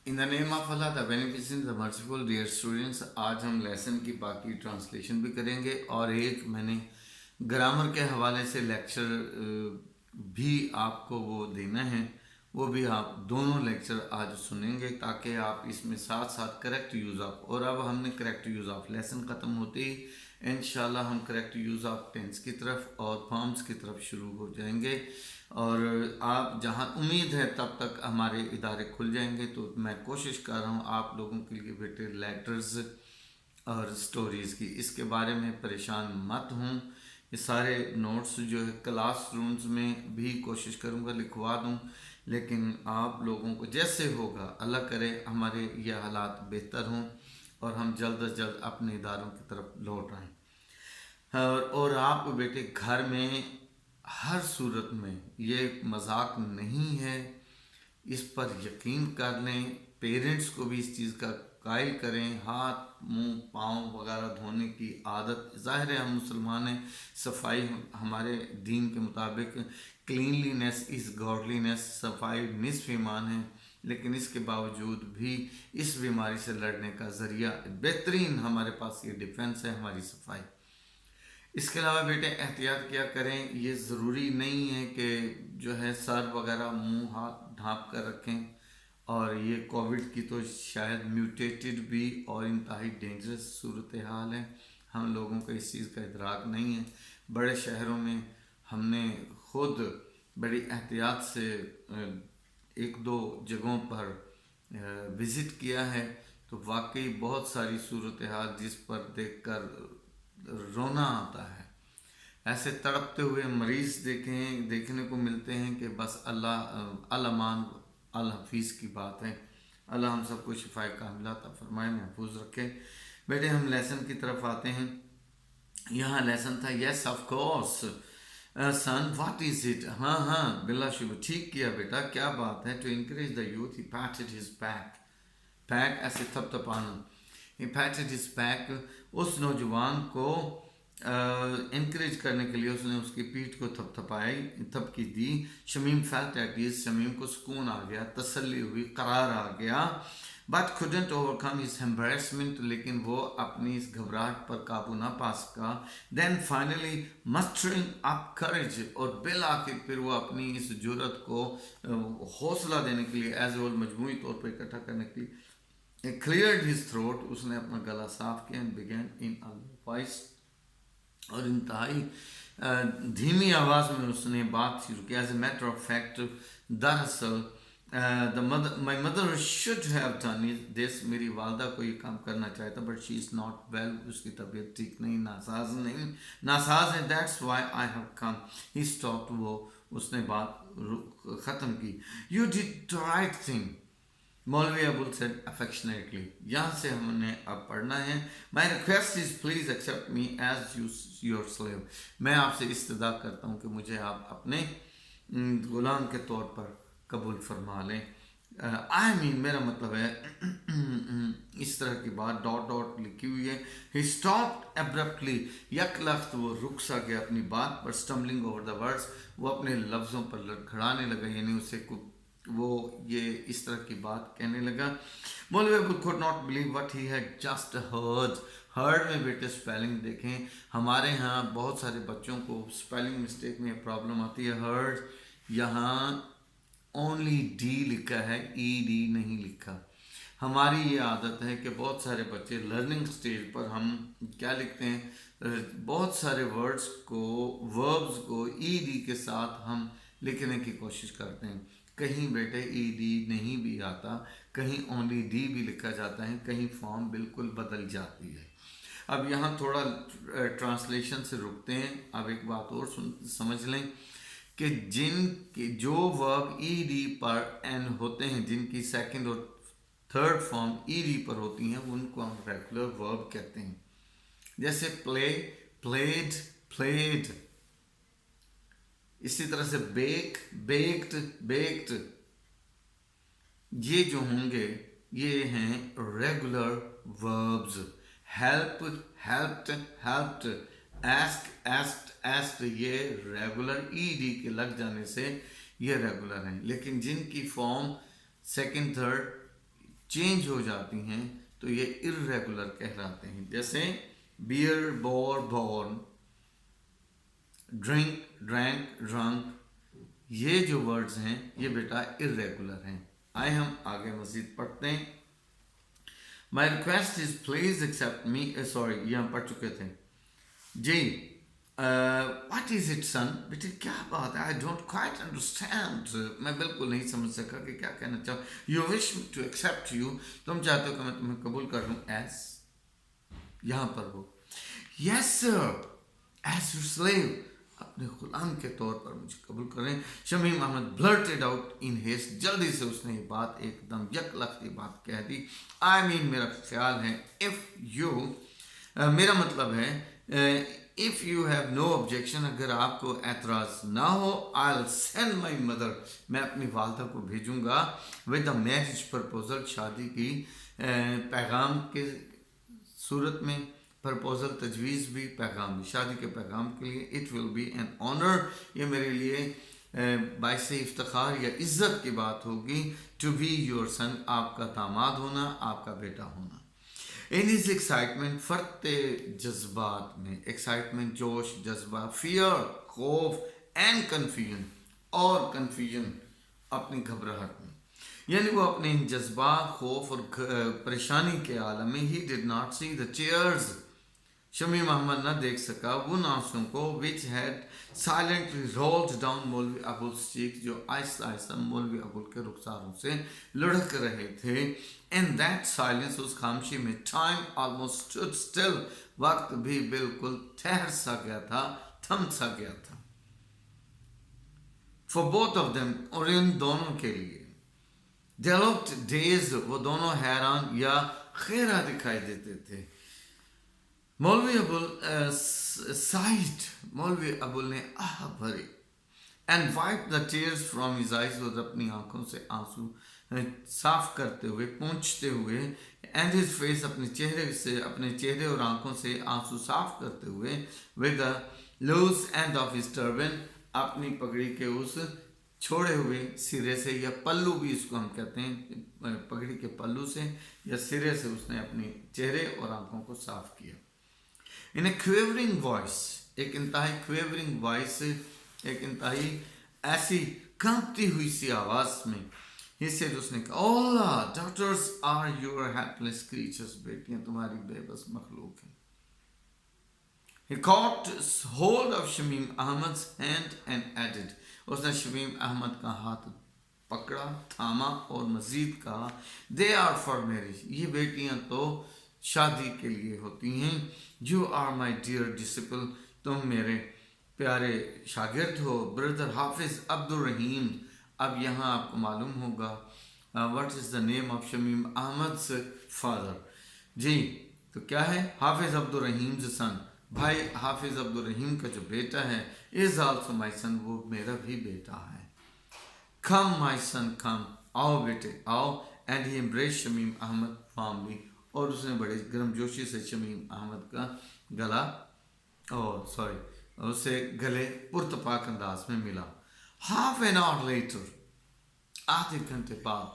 In the name of Allah, the Beneficent, the Merciful, dear students, آج ہم lesson کی باقی ٹرانسلیشن بھی کریں گے اور ایک میں نے گرامر کے حوالے سے لیکچر بھی آپ کو وہ دینا ہے، وہ بھی آپ دونوں لیکچر آج سنیں گے تاکہ آپ اس میں ساتھ ساتھ کریکٹ یوز آف، اور اب ہم نے کریکٹ یوز آف لیسن ختم ہوتے ہی انشاءاللہ ہم کریکٹ یوز آف ٹینس کی طرف اور فارمز کی طرف شروع ہو جائیں گے، اور آپ جہاں امید ہے تب تک ہمارے ادارے کھل جائیں گے، تو میں کوشش کر رہا ہوں آپ لوگوں کے لیے بیٹے لیٹرز اور سٹوریز کی، اس کے بارے میں پریشان مت ہوں، یہ سارے نوٹس جو ہے کلاس رومز میں بھی کوشش کروں گا لکھوا دوں، لیکن آپ لوگوں کو جیسے ہوگا اللہ کرے ہمارے یہ حالات بہتر ہوں اور ہم جلد از جلد اپنے اداروں کی طرف لوٹ آئیں، اور آپ بیٹے گھر میں ہر صورت میں یہ مذاق نہیں ہے، اس پر یقین کر لیں، پیرنٹس کو بھی اس چیز کا قائل کریں، ہاتھ منہ پاؤں وغیرہ دھونے کی عادت، ظاہر ہے ہم مسلمان ہیں، صفائی ہمارے دین کے مطابق کلینلینس از گاڈلینس، صفائی نصف ایمان ہے، لیکن اس کے باوجود بھی اس بیماری سے لڑنے کا ذریعہ بہترین ہمارے پاس یہ ڈیفنس ہے ہماری صفائی۔ اس کے علاوہ بیٹے احتیاط کیا کریں، یہ ضروری نہیں ہے کہ جو ہے سر وغیرہ منہ ہاتھ ڈھانپ کر رکھیں، اور یہ کووڈ کی تو شاید میوٹیٹڈ بھی اور انتہائی ڈینجرس صورتحال ہے، ہم لوگوں کو اس چیز کا ادراک نہیں ہے۔ بڑے شہروں میں ہم نے خود بڑی احتیاط سے ایک دو جگہوں پر وزٹ کیا ہے، تو واقعی بہت ساری صورتحال جس پر دیکھ کر رونا آتا ہے، ایسے تڑپتے ہوئے مریض دیکھنے کو ملتے ہیں کہ بس اللہ الامان الحفیظ کی بات ہے، اللہ ہم سب کو شفا کاملہ عطا فرمائے، محفوظ رکھے۔ بیٹے ہم لیسن کی طرف آتے ہیں، یہاں لیسن تھا yes of course son what is it, ہاں ہاں بلا شبہ ٹھیک کیا بیٹا، کیا بات ہے، to encourage the youth he patted his back, back ایسے تھپ تھپانا، ہی پیٹڈ ہز بیک، اس نوجوان کو انکریج کرنے کے لیے اس نے اس کی پیٹھ کو تھپ تھپائی، تھپکی دی، Shamim felt at ease, Shamim کو سکون آ گیا، تسلی ہوئی، قرار آ گیا، but couldn't overcome his embarrassment، لیکن وہ اپنی اس گھبراہٹ پر قابو نہ پا سکا، then finally mustering up courage، اور بالآخر پھر وہ اپنی اس جرأت کو حوصلہ دینے کے لیے ایز اے مجموعی طور پر اکٹھا کرنے کے لیے cleared his throat، اس نے اپنا گلا صاف کیا، and began in a low voice، اور انتہائی دھیمی آواز میں اس نے بات شروع کی، as a matter of fact, دراصل my mother should have done this, میری والدہ کو یہ کام کرنا چاہیے تھا، but she is not well, اس کی طبیعت ٹھیک نہیں، ناساز ہے، that's why I have come, he stopped, وہ اس نے بات ختم کی، you did the right thing, مولوی ابول سیڈ افیکشنیٹلی، یہاں سے ہم نے اب پڑھنا ہے، my request is please accept me as your slave, میں آپ سے استدعا کرتا ہوں کہ مجھے آپ اپنے غلام کے طور پر قبول فرما لیں، آئی مین میرا مطلب ہے اس طرح کی بات ڈاٹ ڈاٹ لکھی ہوئی ہے، ہی اسٹاپڈ ابرپٹلی، یک لخت وہ رک سا گیا اپنی بات پر، اسٹمبلنگ اوور دا ورڈس، وہ اپنے لفظوں پر لڑکھڑانے لگا، یعنی اسے وہ یہ اس طرح کی بات کہنے لگا، مولوی ابو could not believe what he had just heard، heard میں بیٹے اسپیلنگ دیکھیں، ہمارے ہاں بہت سارے بچوں کو اسپیلنگ مسٹیک میں پرابلم آتی ہے، ہرڈ یہاں اونلی ڈی لکھا ہے، ای ڈی نہیں لکھا، ہماری یہ عادت ہے کہ بہت سارے بچے لرننگ سٹیج پر ہم کیا لکھتے ہیں، بہت سارے ورڈز کو وربز کو ای ڈی کے ساتھ ہم لکھنے کی کوشش کرتے ہیں، کہیں بیٹے ای ڈی نہیں بھی آتا، کہیں اونلی ڈی بھی لکھا جاتا ہے، کہیں فارم بالکل بدل جاتی ہے۔ اب یہاں تھوڑا ٹرانسلیشن سے رکتے ہیں، اب ایک بات اور سمجھ لیں کہ جن کے جو ورب ای ڈی پر این ہوتے ہیں، جن کی سیکنڈ اور تھرڈ فارم ای ڈی پر ہوتی ہیں، ان کو ہم ریگولر ورب کہتے ہیں، جیسے پلے، پلیڈ، پلیڈ، اسی طرح سے بیک، بیکڈ، بیکڈ، یہ جو ہوں گے یہ ہیں regular verbs, help, helped, helped, ask, asked, asked, یہ ریگولر ای ڈی کے لگ جانے سے یہ ریگولر ہیں، لیکن جن کی فارم سیکنڈ تھرڈ चेंज हो जाती हैं तो ये इर्रेगुलर कहलाते हैं. जैसे bear, bore, born, drink, drank, drunk, ये जो वर्ड्स हैं ये बेटा इर्रेगुलर हैं. आए हम आगे मजीद पढ़ते हैं. My request is please accept me, sorry ये हम पढ़ चुके थे जी. व्हाट इज इट सन, बेटे क्या बात है, आई डोंट क्वाइट अंडरस्टैंड, मैं बिल्कुल नहीं समझ सका कि क्या कहना चाहो. You wish to accept you, तुम चाहते हो कि मैं तुम्हें कबूल कर लूँ एस, यहाँ पर वो yes sir as your slave, अपने गुलाम के तौर पर मुझे कबूल करें. Shamim Ahmed blurted out in haste, जल्दी से उसने ये बात एकदम यकलख्ती बात कह दी. आई मीन मेरा ख्याल है, इफ़ यू, मेरा मतलब है if you have no objection, अगर आपको एतराज़ ना हो, I will send my mother, मैं अपनी वालदा को भेजूँगा विद द मैरिज प्रपोजल, शादी की पैगाम के सूरत में. प्रपोजल तजवीज़ भी, पैगाम भी, शादी के पैगाम के लिए. It will be an honour, ये मेरे लिए बाइस इफ्तिखार या इज़्ज़त की बात होगी. टू बी योर सन, आपका दामाद होना, आपका बेटा होना. इन इज एक्साइटमेंट, फरते जज्बात में, एक्साइटमेंट जोश जज्बा, फियर खौफ, एंड कन्फ्यूजन, और कन्फ्यूजन अपनी घबराहट में, यानी वो अपने इन जज्बात, खौफ और परेशानी के आलम में. He did not see the tears, Shamim Ahmed न देख सका उन आंसुओं को, which had silently rolled down Maulvi Abul चीक, जो आहिस्ता आहिस्ता मौलवी अबुल के रुखसारों से लुढ़क रहे थे. इन दैट साइलेंस, उस खामोशी में, टाइम ऑलमोस्ट स्टूड स्टिल, वक्त भी बिल्कुल ठहर सा गया था, थम सा गया था. फॉर बोथ ऑफ देम, और इन दोनों के लिए. दे लुक्ड डेज्ड, वो दोनों हैरान या खेरा दिखाई देते थे. मौलवी अबुल साइड, मौलवी अबुल ने आह भरे, and wipe the tears from his eyes, और अपनी आंखों से आंसू साफ करते हुए, पोंछते हुए, एंड हिज फेस, अपने चेहरे से, अपने चेहरे और आंखों से आंसू साफ करते हुए, with the loose end of his turban, अपनी पगड़ी के उस छोड़े हुए सिरे से, या पल्लू भी इसको हम कहते हैं, पगड़ी के पल्लू से या सिरे से उसने अपने चेहरे और आंखों को साफ किया. इन ए क्वेवरिंग वॉइस, एक इंतहाई क्वेवरिंग वॉइस, एक इंतहाई ऐसी कांपती हुई सी आवाज में, इससे उसने कहा, ओला daughters are your helpless creatures, बेटियां तुम्हारी बेबस मखलूक हैं. He caught hold of Shamim अहमद's hand and added, उसने शमीम अहमद का हाथ पकड़ा, थामा और मजीद कहा, they are for marriage, ये बेटियां तो शादी के लिए होती हैं. You are my dear disciple, तुम मेरे प्यारे शागिर्द हो. ब्रदर हाफिज अब्दुल रहीम, अब यहाँ आपको मालूम होगा what is the name of Shamim Ahmad's father. जी तो क्या है, हाफिज अब्दुल रहीम सन, भाई हाफिज अब्दुल रहीम का जो बेटा है, इज आल्सो माई सन, वो मेरा भी बेटा है. कम माई सन कम, आओ बेटे आओ. And he embrace Shamim Ahmed formally, और उसने बड़े गर्मजोशी से शमीम अहमद का गला, उसे गले पुरतपाक अंदाज में मिला. हाफ एन आवर लेटर, आधे घंटे बाद,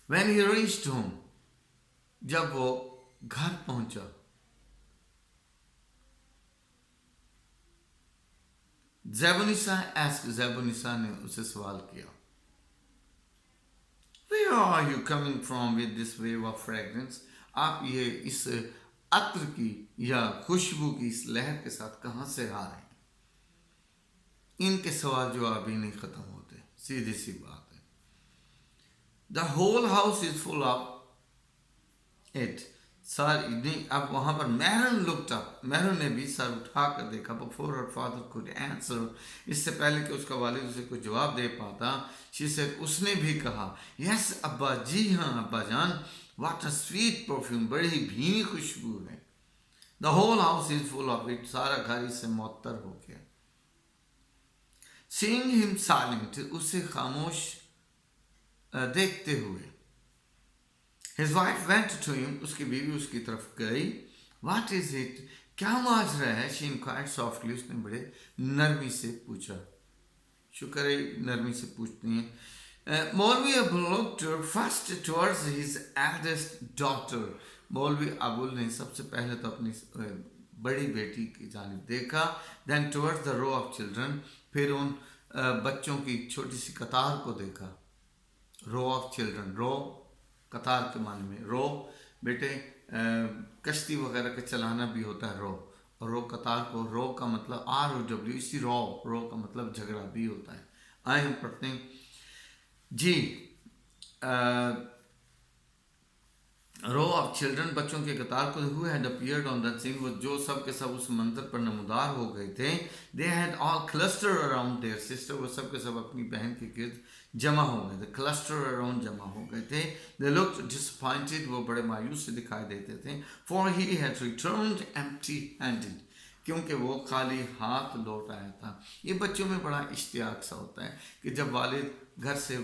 व्हेन ही रीच्ड होम, जब वो घर पहुंचा, ज़ैबुनिसा ने उसे सवाल किया, Where are you coming from with this wave of fragrance? आप ये इस अत्र की या खुशबू की इस लहर के साथ कहाँ से आ रहे हैं? इनके सवाल जवाब ही नहीं खत्म होते, सीधी सी बात है. The whole house is full of it. अब वहां पर महरन looked up, महरन ने भी सर उठा कर देखा. Before her father could answer, इससे पहले कि उसका वालिद उसे कोई जवाब दे पाता, she said, उसने भी कहा, yes अब्बा, जी हाँ अब्बा जान. What a sweet perfume, बड़ी ही भीनी खुशबू है. The whole house is full of it, सारा घर इससे मुअत्तर हो गया. Seeing him silent, उसे खामोश देखते हुए, His wife went to him, उसकी बीवी उसकी तरफ गई. What is it? क्या माजरा है? She inquired softly, उसने बड़े नरमी से पूछा. शुक्र है नरमी से पूछती हैं. Maulvi Abu looked first towards his eldest daughter. मौलवी अबुल ने सबसे पहले तो अपनी बड़ी बेटी की जानिब देखा. Then towards the row of children. फिर उन बच्चों की छोटी सी कतार को देखा. रो ऑफ चिल्ड्रन, रो कतार के माने में. रो बेटे कश्ती वगैरह का चलाना भी होता है रो, और रो कतार को, रो का मतलब ROW, इसी रो का मतलब झगड़ा भी होता है. आए हम पढ़ते हैं जी. रो ऑफ चिल्ड्रन, बच्चों के कतार को, who had appeared on that scene, वो जो सब के सब उस मंजर पर नमूदार हो गए थे. They had all cluster around their sister, वो सब के सब अपनी बहन के गिर्द जमा हो गए थे. क्लस्टर अराउंड जमा हो गए थे. दे लुक्ड डिसअपॉइंटेड, वो बड़े मायूस से दिखाई देते थे. For he had returned empty handed, क्योंकि वो खाली हाथ लौट आया था. ये बच्चों में बड़ा इश्तियाक सा होता है कि जब वालिद घर से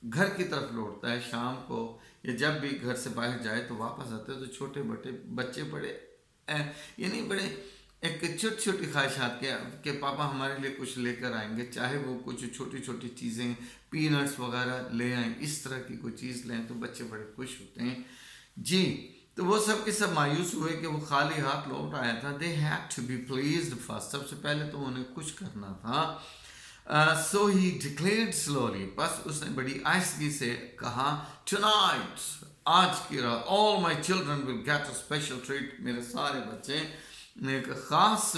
घर की तरफ लौटता है शाम को, या जब भी घर से बाहर जाए तो वापस आते हैं, तो छोटे बड़े बच्चे बड़े यानी बड़े एक छोटी छोटी ख्वाहिशात के पापा हमारे लिए कुछ लेकर आएंगे, चाहे वो कुछ छोटी छोटी चीज़ें पीनट्स वगैरह ले आएँ, इस तरह की कोई चीज़ लें तो बच्चे बड़े खुश होते हैं जी. तो वो सब के सब मायूस हुए कि वो खाली हाथ लौट आया था. They had to be pleased first, सबसे पहले तो उन्हें कुछ करना था. So he declared slowly, बस उसने बड़ी आहिस्तगी से कहा, tonight, आज की रात, all my children will get a special treat, मेरे सारे बच्चे एक ख़ास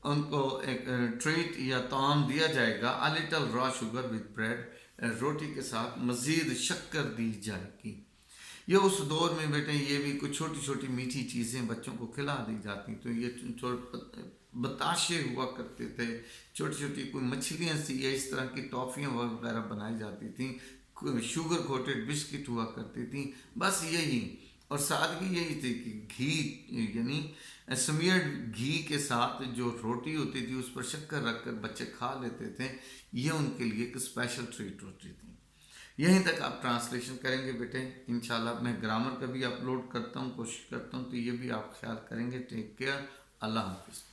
उनको एक ट्रीट या ताम दिया जाएगा. a little raw sugar with bread, रोटी के साथ मज़ीद शक्कर दी जाएगी. ये उस दौर में बेटे ये भी कुछ छोटी छोटी मीठी चीज़ें बच्चों को खिला दी जाती, तो ये बताशे हुआ करते थे, छोटी छोटी कोई मछलियाँ सी या इस तरह की टॉफ़ियाँ वगैरह बनाई जाती थी, शुगर कोटेड बिस्किट हुआ करती थी, बस यही. और सादगी यही थी कि घी यानी स्मियर्ड घी के साथ जो रोटी होती थी उस पर शक्कर रख कर बच्चे खा लेते थे. ये उनके लिए एक स्पेशल ट्रीट होती थी. यहीं तक आप ट्रांसलेशन करेंगे बेटे. इंशाल्लाह मैं ग्रामर का भी अपलोड करता हूँ, कोशिश करता हूँ, तो ये भी आप ख्याल करेंगे. Take care. अल्लाह हाफिज़.